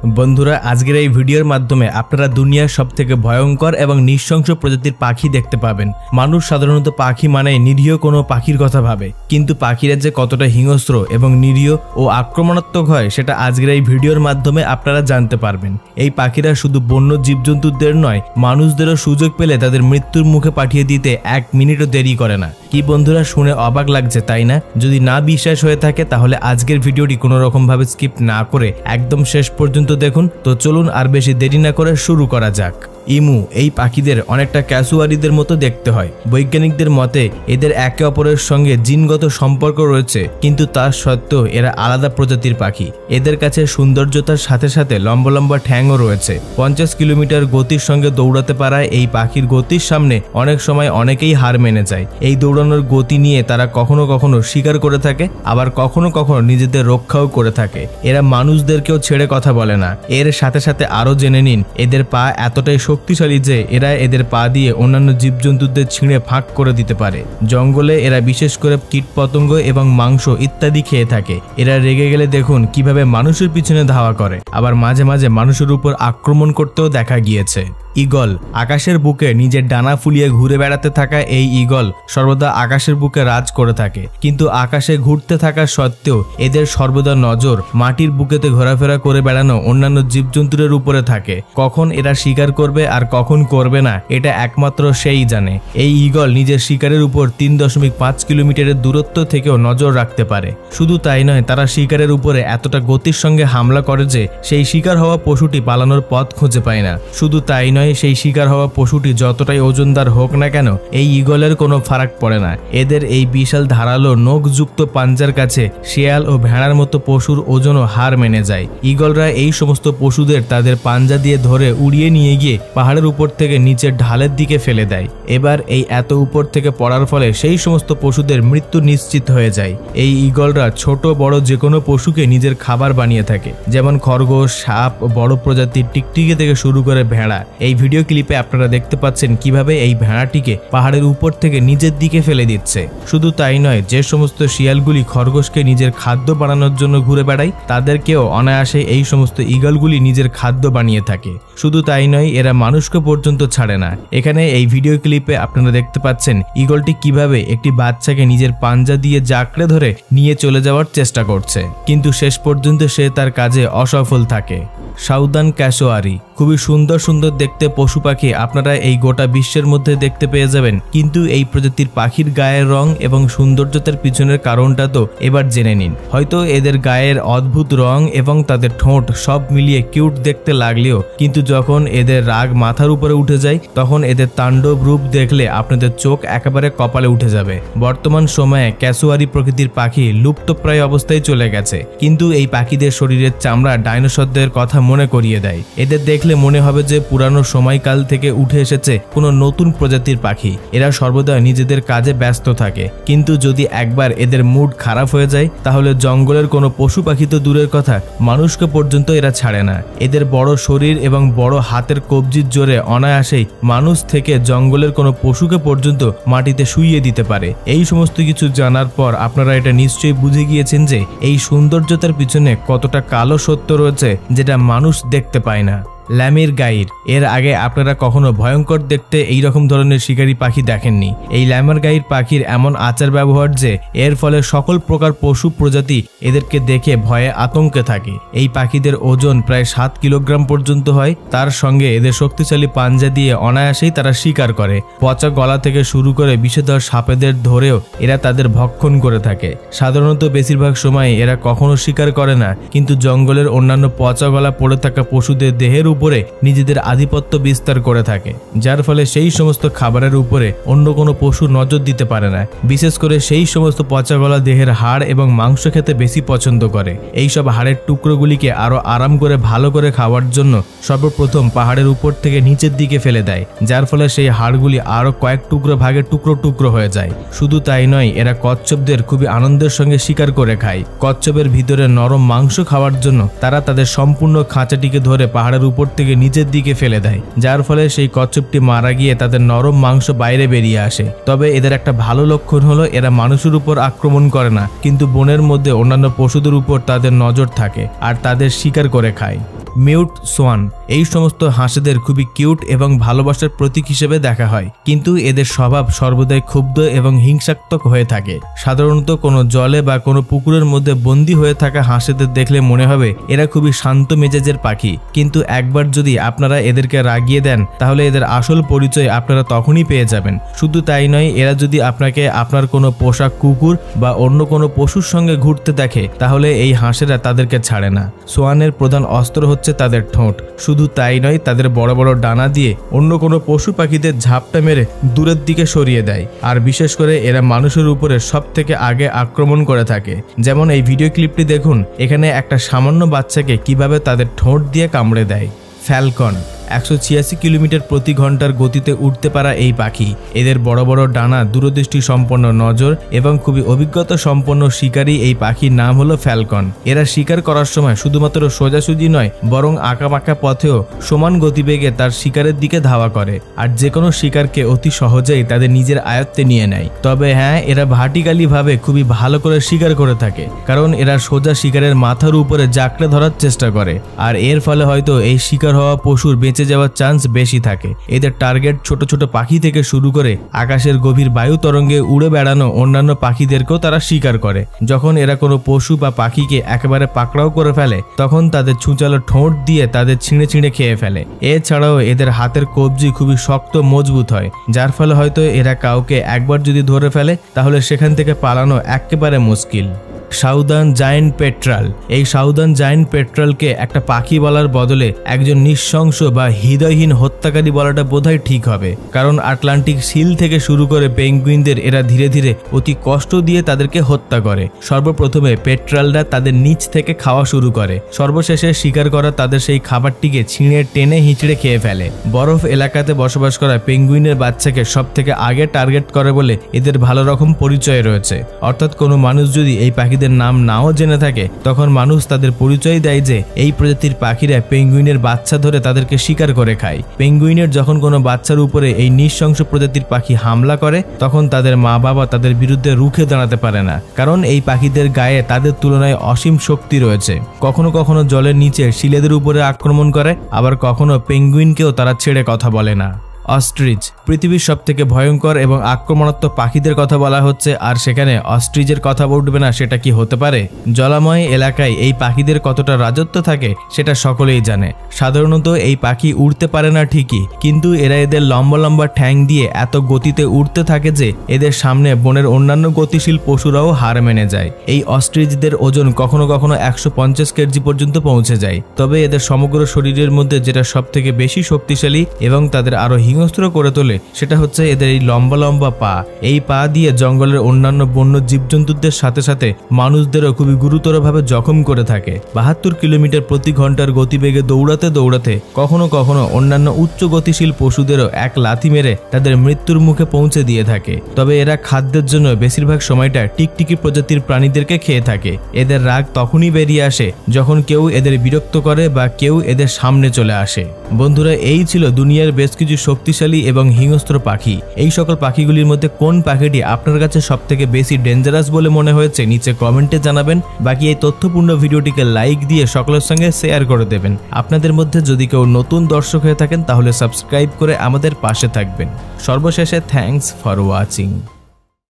বন্ধুরা আজকের এই ভিডিওর মাধ্যমে আপনারা দুনিয়ার সবথেকে ভয়ঙ্কর এবং নৃশংস প্রজাতির পাখি দেখতে পাবেন। মানুষ সাধারণত পাখি মানে নিরীহ কোনো পাখির কথা ভাবে, কিন্তু পাখিরা যে কতটা হিংস্র এবং নিরীহ ও আক্রমণাত্মক হয় সেটা আজকের এই ভিডিওর মাধ্যমে আপনারা জানতে পারবেন। এই পাখিরা শুধু বন্য জীবজন্তুদের নয়, মানুষদেরও সুযোগ পেলে তাদের মৃত্যুর মুখে পাঠিয়ে দিতে 1 মিনিটও দেরি করে না। কি বন্ধুরা, শুনে অবাক লাগছে তাই না? যদি না বিশ্বাস হয়ে থাকে তাহলে আজকের ভিডিওটি কোনো রকম ভাবে স্কিপ না করে একদম শেষ পর্যন্ত দেখুন। তো চলুন আর বেশি দেরি না করে শুরু করা যাক। ইমু এই পাখিদের অনেকটা ক্যাসুয়ারিদের মতো দেখতে হয়। বৈজ্ঞানিকদের মতে এদের একে অপরের সঙ্গে জিনগত সম্পর্ক রয়েছে, কিন্তু তা সত্ত্বেও এরা আলাদা প্রজাতির পাখি। এদের কাছে সৌন্দর্যতার সাথে সাথে লম্বা লম্বা ঠ্যাংও রয়েছে। 50 কিলোমিটার গতির সঙ্গে দৌড়াতে পারায় এই পাখির গতির সামনে অনেক সময় অনেকেই হার মেনে যায়। এই দৌড়ানোর গতি নিয়ে তারা কখনো কখনো শিকার করে থাকে, আবার কখনো কখনো নিজেদের রক্ষাও করে থাকে। এরা মানুষদেরকেও ছেড়ে কথা বলে না। এর সাথে সাথে আরো জেনে নিন, এদের পা এতটাই শক্তিশালী যে এরা এদের পা দিয়ে অন্যান্য জীবজন্তুদের ছিঁড়ে ফাঁক করে দিতে পারে। জঙ্গলে এরা বিশেষ করে কীটপতঙ্গ এবং মাংস ইত্যাদি খেয়ে থাকে। এরা রেগে গেলে দেখুন কিভাবে মানুষের পিছনে ধাওয়া করে, আবার মাঝে মাঝে মানুষের উপর আক্রমণ করতেও দেখা গিয়েছে। ঈগল আকাশের বুকে নিজের ডানা ফুলিয়ে ঘুরে বেড়াতে থাকা এই ঈগল সর্বদা আকাশের বুকে রাজ করে থাকে, কিন্তু আকাশে ঘুরতে থাকা সত্ত্বেও এদের সর্বদা নজর মাটির বুকেতে ঘোরাফেরা করে বেড়ানো অন্যান্য জীবজন্তুদের উপরে থাকে। কখন এরা শিকার করবে আর কখন করবে না এটা একমাত্র সেই জানে। এই ঈগল নিজের শিকারের উপর 3.5 কিলোমিটারের দূরত্ব থেকেও নজর রাখতে পারে। শুধু তাই নয়, তারা শিকারের উপরে এতটা গতির সঙ্গে হামলা করে যে সেই শিকার হওয়া পশুটি পালানোর পথ খুঁজে পায় না। শুধু তাই নয়, সেই শিকার হওয়া পশুটি যতটাই ওজনদার হোক না কেন এই ঈগলের কোনো ফারাক পড়ে না। এদের এই বিশাল ধারালো নখযুক্ত পাঞ্জার কাছে শিয়াল ও ভেড়ার মতো পশুর ওজনও হার মেনে যায়। ঈগলরা এই সমস্ত পশুদের তাদের পাঞ্জা দিয়ে ধরে উড়িয়ে নিয়ে গিয়ে পাহাড়ের উপর থেকে নিচের ঢালের দিকে ফেলে দেয়। এবার এই এত উপর থেকে পড়ার ফলে সেই সমস্ত পশুদের মৃত্যু নিশ্চিত হয়ে যায়। এই ঈগলরা ছোট বড় যে কোনো পশুকে নিজের খাবার বানিয়ে থাকে, যেমন খরগোশ, সাপ, বড় প্রজাতির টিকটিকি থেকে শুরু করে ভেড়া। এই ভিডিও ক্লিপে আপনারা দেখতে পাচ্ছেন কিভাবে এই ভেড়াটিকে পাহাড়ের উপর থেকে নিচের দিকে ফেলে দিচ্ছে। শুধু তাই নয়, যে সমস্ত শিয়ালগুলি খরগোশকে নিজের খাদ্য বানানোর জন্য ঘুরে বেড়ায় তাদেরকেও অনায়াসে এই সমস্ত ঈগলগুলি নিজের খাদ্য বানিয়ে থাকে। শুধু তাই নয়, এরা মানুষকে পর্যন্ত ছাড়ে না। এখানে এই ভিডিও ক্লিপে আপনারা দেখতে পাচ্ছেন ঈগলটি কিভাবে একটি বাচ্চাকে নিজের পাঞ্জা দিয়ে জাকড়ে ধরে নিয়ে চলে যাওয়ার চেষ্টা করছে, কিন্তু শেষ পর্যন্ত সে তার কাজে অসফল থাকে। সাউদার্ন ক্যাসোয়ারি খুবই সুন্দর সুন্দর দেখতে পশু পাখি আপনারা এই গোটা বিশ্বের মধ্যে দেখতে পেয়ে যাবেন, কিন্তু এই প্রজাতির পাখির গায়ের রং এবং সৌন্দর্যতার পিছনের কারণটা তো এবার জেনে নিন। হয়তো এদের গায়ের অদ্ভুত রং এবং তাদের ঠোঁট সব মিলিয়ে কিউট দেখতে লাগলেও কিন্তু যখন এদের রাগ মাথার উপরে উঠে যায় তখন এদের তাণ্ডব রূপ দেখলে আপনাদের চোখ একেবারে কপালে উঠে যাবে। বর্তমান সময়ে ক্যাসোয়ারি প্রকৃতির পাখি লুপ্তপ্রায় অবস্থায় চলে গেছে, কিন্তু এই পাখিদের শরীরের চামড়া ডাইনোসরদের কথা মনে করিয়ে দেয়। এদের দেখলে মনে হবে যে পুরানো সময়কাল থেকে উঠে এসেছে কোনো নতুন প্রজাতির পাখি। এরা সর্বদা নিজেদের কাজে ব্যস্ত থাকে, কিন্তু যদি একবার এদের মুড খারাপ হয়ে যায় তাহলে জঙ্গলের কোনো পশু পাখি তো দূরের কথা, মানুষকে পর্যন্ত এরা ছাড়ে না। এদের বড় শরীর এবং বড় হাতের কবজির জোরে অনায়াসেই মানুষ থেকে জঙ্গলের কোনো পশুকে পর্যন্ত মাটিতে শুইয়ে দিতে পারে। এই সমস্ত কিছু জানার পর আপনারা এটা নিশ্চয়ই বুঝে গিয়েছেন যে এই সৌন্দর্যতার পিছনে কতটা কালো সত্য রয়েছে যেটা মানুষ দেখতে পায় না। ল্যামের গাইর এর আগে আপনারা কখনো ভয়ঙ্কর দেখতে এই রকম ধরনের শিকারী পাখি দেখেননি। এই ল্যামের গাইর পাখির এমন আচার ব্যবহার যে এর ফলে সকল প্রকার পশু প্রজাতি এদেরকে দেখে ভয়ে আতঙ্কে থাকে। এই পাখিদের ওজন প্রায় 7 কিলোগ্রাম পর্যন্ত হয়। তার সঙ্গে এদের শক্তিশালী পাঞ্জা দিয়ে অনায়াসেই তারা শিকার করে। পচা গলা থেকে শুরু করে বিষধর সাপেদের ধরেও এরা তাদের ভক্ষণ করে থাকে। সাধারণত বেশিরভাগ সময় এরা কখনো শিকার করে না, কিন্তু জঙ্গলের অন্যান্য পচা গলা পড়ে থাকা পশুদের দেহের উপরে নিজেদের আধিপত্য বিস্তার করে থাকে, যার ফলে সেই সমস্ত খাবারের উপরে অন্য কোনো পশু নজর দিতে পারে না। বিশেষ করে সেই সমস্ত পচা গলা দেহের হাড় এবং মাংস খেতে বেশি পছন্দ করে। এই সব হাড়ের টুকরোগুলিকে আরো আরাম করে ভালো করে খাওয়ার জন্য সর্বপ্রথম পাহাড়ের উপর থেকে নিচের দিকে ফেলে দেয়, যার ফলে সেই হাড়গুলি আরো কয়েক টুকরো ভাগে টুকরো টুকরো হয়ে যায়। শুধু তাই নয়, এরা কচ্ছপদের খুবই আনন্দের সঙ্গে শিকার করে খায়। কচ্ছপের ভিতরে নরম মাংস খাওয়ার জন্য তারা তাদের সম্পূর্ণ খাঁচাটিকে ধরে পাহাড়ের উপর থেকে নিচের দিকে ফেলে দেয়, যার ফলে সেই কচ্ছপটি মারা গিয়ে তাদের নরম মাংস বাইরে বেরিয়ে আসে। তবে এদের একটা ভালো লক্ষণ হলো এরা মানুষের উপর আক্রমণ করে না, কিন্তু বনের মধ্যে অন্যান্য পশুদের উপর তাদের নজর থাকে আর তাদের শিকার করে খায়। Mute swan. এই সমস্ত হাঁসেদের খুবই কিউট এবং ভালোবাসার প্রতীক হিসেবে দেখা হয়, কিন্তু এদের স্বভাব সর্বদাই ক্ষুব্ধ এবং হিংসাত্মক হয়ে থাকে। সাধারণত কোনো জলে বা কোনো পুকুরের মধ্যে বন্দী হয়ে থাকা হাঁসেদের দেখলে মনে হবে এরা খুবই শান্ত মেজাজের পাখি, কিন্তু একবার যদি আপনারা এদেরকে রাগিয়ে দেন তাহলে এদের আসল পরিচয় আপনারা তখনই পেয়ে যাবেন। শুধু তাই নয়, এরা যদি আপনাকে আপনার কোনো পোষা কুকুর বা অন্য কোনো পশুর সঙ্গে ঘুরতে দেখে তাহলে এই হাঁসেরা তাদেরকে ছাড়ে না। সোয়ানের প্রধান অস্ত্র হচ্ছে তাদের ঠোঁট। শুধু তাই নয়, তাদের বড় বড় ডানা দিয়ে অন্য কোনো পশু পাখিদের ঝাপটা মেরে দূরের দিকে সরিয়ে দেয়। আর বিশেষ করে এরা মানুষের উপরে সব থেকে আগে আক্রমণ করে থাকে। যেমন এই ভিডিও ক্লিপটি দেখুন, এখানে একটা সামান্য বাচ্চাকে কিভাবে তাদের ঠোঁট দিয়ে কামড়ে দেয়। ফ্যালকন 186 কিলোমিটার প্রতি ঘন্টার গতিতে উঠতে পারা এই পাখি। এদের বড় বড় ডানা, দূরদৃষ্টি সম্পন্ন নজর এবং খুবই অভিজ্ঞতা সম্পন্ন শিকারী এই পাখির নাম হলো ফ্যালকন। এরা শিকার করার সময় শুধুমাত্র সোজাসুজি নয়, বরং আঁকাবাঁকা পথেও সমান গতিবেগে তার শিকারের দিকে ধাওয়া করে, আর যে কোনো শিকারকে অতি সহজেই তাদের নিজের আয়ত্তে নিয়ে নেয়। তবে হ্যাঁ, এরা ভার্টিক্যালি ভাবে খুবই ভালো করে শিকার করে থাকে, কারণ এরা সোজা শিকারের মাথার উপরে জাকড়ে ধরার চেষ্টা করে, আর এর ফলে হয়তো এই শিকার হওয়া পশুর বেঁচে যাওয়ার চান্স বেশি থাকে। এদের টার্গেট ছোট ছোট পাখি থেকে শুরু করে আকাশের গভীর বায়ু তরঙ্গে উড়ে বেড়ানো অন্যান্য পাখিদেরকেও তারা শিকার করে। যখন এরা কোনো পশু বা পাখিকে একেবারে পাকড়াও করে ফেলে তখন তাদের ছুঁচালো ঠোঁট দিয়ে তাদের ছিঁড়ে ছিঁড়ে খেয়ে ফেলে। এছাড়াও এদের হাতের কবজি খুবই শক্ত মজবুত হয়, যার ফলে হয়তো এরা কাউকে একবার যদি ধরে ফেলে তাহলে সেখান থেকে পালানো একেবারে মুশকিল। Southern giant petrel. এই সাউদার্ন জায়ান্ট পেট্রালকে একটা পাখি বলার বদলে একজন নৃশংস বা হৃদয়হীন হত্যাকারী বলাটা বোধহয় ঠিক হবে, কারণ আটলান্টিক সিল থেকে শুরু করে পেঙ্গুইনদের এরা ধীরে ধীরে অতি কষ্ট দিয়ে তাদেরকে হত্যা করে। সর্বপ্রথমে পেট্রালরা তাদের নিচ থেকে খাওয়া শুরু করে, সর্বশেষে শিকার করা তাদের সেই খাবারটিকে ছিঁড়ে টেনে হিঁচড়ে খেয়ে ফেলে। বরফ এলাকাতে বসবাস করা পেঙ্গুইনের বাচ্চাকে সব থেকে আগে টার্গেট করে বলে এদের ভালো রকম পরিচয় রয়েছে। অর্থাৎ কোনো মানুষ যদি এই পাখি নাম নাও জেনে থাকে তখন মানুষ তাদের পরিচয় দেয় যে এই প্রজাতির পাখিরা পেঙ্গুইনের বাচ্চা ধরে তাদেরকে শিকার করে খায়। পেঙ্গুইনের যখন কোনো বাচ্চার উপরে এই নৃশংস প্রজাতির পাখি হামলা করে তখন তাদের মা বাবা তাদের বিরুদ্ধে রুখে দাঁড়াতে পারে না, কারণ এই পাখিদের গায়ে তাদের তুলনায় অসীম শক্তি রয়েছে। কখনো কখনো জলের নিচে শিলেদের উপরে আক্রমণ করে, আবার কখনো পেঙ্গুইনকেও তারা ছেড়ে কথা বলে না। অস্ট্রিচ পৃথিবীর সবথেকে ভয়ঙ্কর এবং আক্রমণাত্মক পাখিদের কথা বলা হচ্ছে, আর সেখানে অস্ট্রিচের কথা উঠবে না সেটা কি হতে পারে? জলাময় এলাকায় এই পাখিদের কতটা রাজত্ব থাকে সেটা সকলেই জানে। সাধারণত এই পাখি উড়তে পারে না ঠিকই, কিন্তু এরা এদের লম্বা লম্বা ঠ্যাং দিয়ে এত গতিতে উড়তে থাকে যে এদের সামনে বনের অন্যান্য গতিশীল পশুরাও হার মেনে যায়। এই অস্ট্রিচদের ওজন কখনো কখনো 150 কেজি পর্যন্ত পৌঁছে যায়। তবে এদের সমগ্র শরীরের মধ্যে যেটা সব থেকে বেশি শক্তিশালী এবং তাদের আরো হিংস্র করে তোলে সেটা হচ্ছে এদের এই লম্বা লম্বা পা। এই পা দিয়ে জঙ্গলের অন্যান্য বন্য জীবজন্তুদের সাথে সাথে মানুষদেরও খুবই গুরুতরভাবে জখম করে থাকে। 72 কিলোমিটার প্রতি ঘন্টার গতিবেগে দৌড়াতে দৌড়াতে কখনো কখনো অন্যান্য উচ্চ গতিশীল পশুদেরও এক লাথি মেরে তাদের মৃত্যুর মুখে পৌঁছে দিয়ে থাকে। তবে এরা খাদ্যের জন্য বেশিরভাগ সময়টা টিকটিকি প্রজাতির প্রাণীদেরকে খেয়ে থাকে। এদের রাগ তখনই বেরিয়ে আসে যখন কেউ এদের বিরক্ত করে বা কেউ এদের সামনে চলে আসে। বন্ধুরা, এই ছিল দুনিয়ার বেশ কিছু শক্তিশালী এবং হিংস্র পাখি। এই সকল পাখিগুলির মধ্যে কোন পাখিটি আপনার কাছে সবথেকে বেশি ডেঞ্জারাস বলে মনে হয়েছে নিচে কমেন্টে জানাবেন। বাকি এই তথ্যপূর্ণ ভিডিওটিকে লাইক দিয়ে সকলের সঙ্গে শেয়ার করে দেবেন। আপনাদের মধ্যে যদি কেউ নতুন দর্শক হয়ে থাকেন তাহলে সাবস্ক্রাইব করে আমাদের পাশে থাকবেন। সর্বশেষে থ্যাঙ্কস ফর ওয়াচিং।